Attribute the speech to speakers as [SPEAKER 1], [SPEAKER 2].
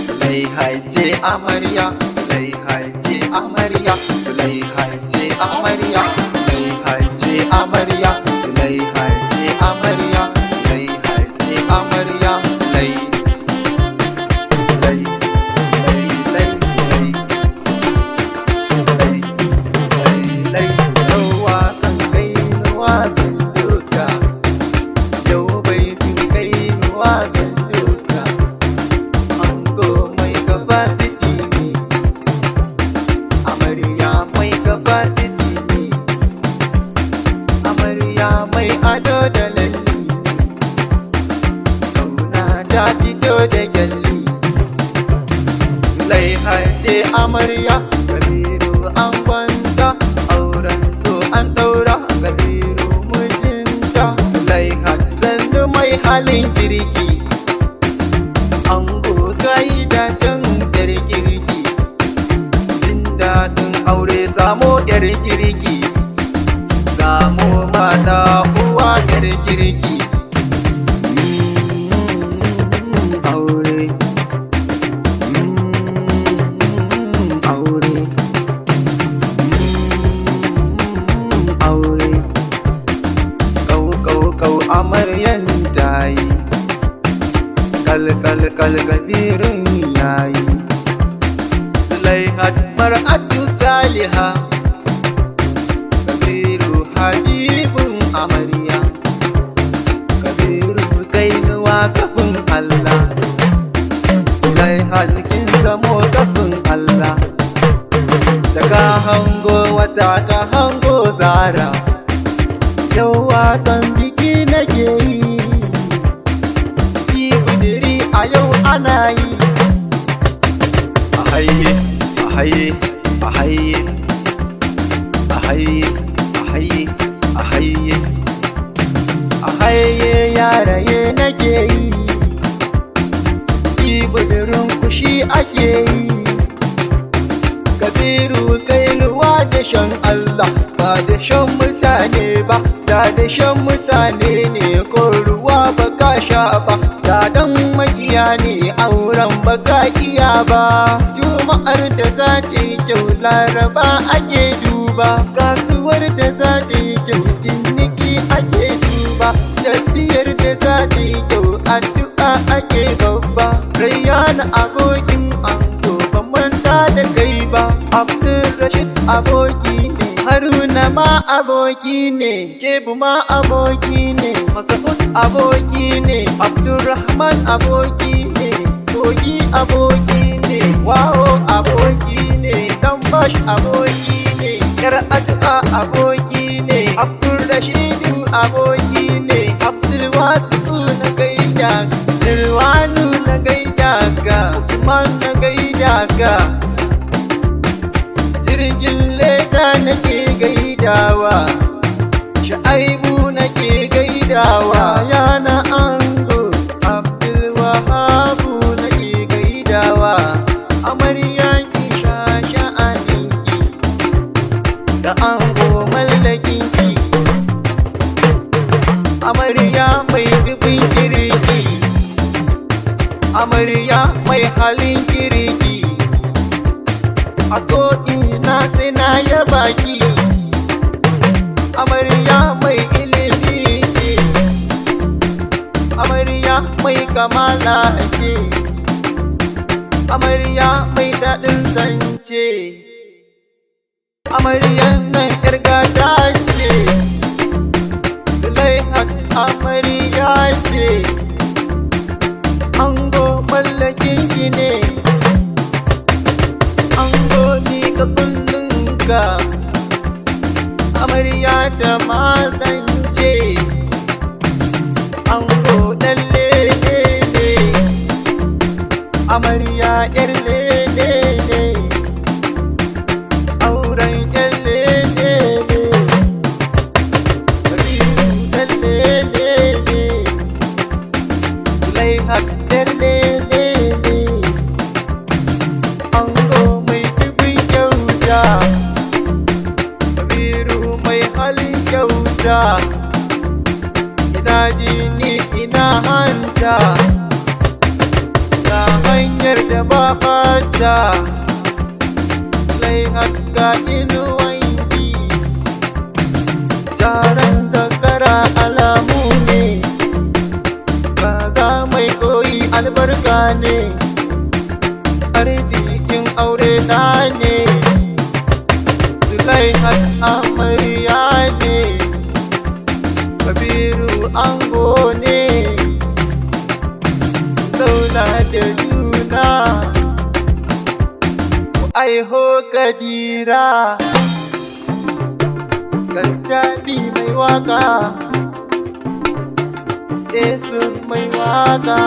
[SPEAKER 1] Zulaiha ce amarya, Zulaiha ce amarya, Zulaiha ce amarya, Zulaiha ce amarya, Zulaiha ce amarya, Zulaiha ce amarya, Zulai, Zulai, Zulai, Zulai, Zulai, Zulai, Zulai, kan kainuwa zan duka, yau bai fi kainuwa zan duka, ango mai capacity ne, amarya mai capacity ne, amarya mai ado da lalli ne, kauna ta fito da gyalli. Zulaiha ce amarya, Kabiru an kwanta, auren so an ɗaura, Kabiru mijinta. Zulaiha sannu mai halin kirki, ango kai da can yar kirki, jin daɗin aure samo yar kirki, samo mata uwa yar kirki. Aure, aure, aure, kau amaryan tayi, kal Kabirin yayi. Zulaiha mar'atu saliha, Kabiru habibin amarya, Kabiru kainuwa kafin Allah, Zulaiha kin zamo kafin Allah. Daga hango wata ka hango zara, yau watan biki nake yi, ki budiri a yau ana yi. A haye, a haye, a haye, a haye, a haye, a haye, a haye yaraye nake yi, ki budirin kushi ake yi. Kabiru kainuwa da shan Allah, ba da shan mutane ba, da shan mutane ne ko ruwa ba ka sha ba, da dan makiya ne auren ba ka iya ba. Juma'ar da za ta yi kyau Laraba ake duba, kasuwar da za ta yi kyau ciniki ake duba, tafiyar da za ta yi kyau addu'a ake babba. Rayyana abokin ango ban manta da kai ba, Abdulrashid aboki ne, Haruna ma aboki ne, Kebu ma aboki ne, Masa'ud aboki ne, Abdulrahman aboki ne, Kogi aboki ne, Waho aboki ne, Dambash aboki ne, Yar addu'a aboki ne, Abdulrashidu aboki ne, Abdulwasi'u na gaida, Dirwanu na gaida ga, Usman na gaida ga, jirgin leda nake gaidawa, Sha'aibu nake gaidawa, yana ango Abdulwahabu nake gaidawa, amarya ki sha sha'aninki, da ango mallakinki, amarya mai dubin kirki, amarya mai halin kirki, a ko'ina sai na yaba ki, amarya mai ilimi ce, amarya mai kamala ce, amarya mai daɗin zance, amaryan nan ƴar gata ce, Zulaiha amarya ce, ango mallakin ki ne, ango ni ka kullunka, amarya da mazance, ango ɗan lele ne, amarya ƴar lele ne, auren ƴar lele ne, Kabiru ɗan lele ne, Zulaiha ƴar lele ne, ango mai dubin kyauta, Kabiru mai halin kyauta, ina jini ina hanta, ga hanyar da babata lai haka inuwanki jaran zakara alamu ne kaza mai koyi albarka ne arzikin aure na ne Zulaihat amarya ne Kabiru ango ne zauna da juna ku aiho kabira Gaddafi mai waka Esu mai waka